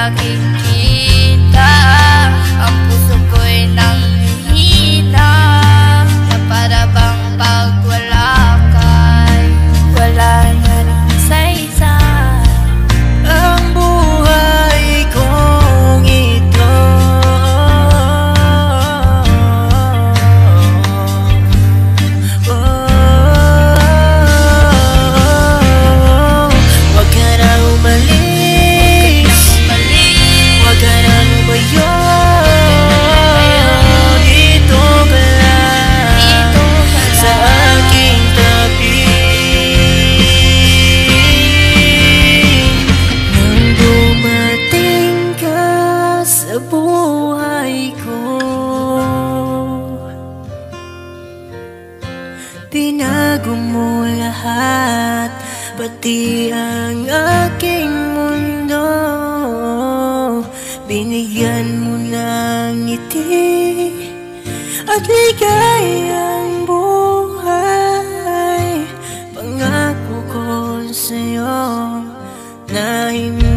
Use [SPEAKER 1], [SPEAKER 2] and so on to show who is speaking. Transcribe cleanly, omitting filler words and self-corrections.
[SPEAKER 1] aking kita. Ang puso ko'y nanghihina, na para bang pag wala ka'y wala na rin saysay.
[SPEAKER 2] Ang buhay kong ito wag ka na umalis, wag ka na lumayo. Dito ka lang sa aking tabi. Nang dumating ka sa buhay ko, binago mo lahat, pati ang aking mundo. Binigyan mo ng ngiti at ligayang buhay. Pangako ko sa'yo na hindi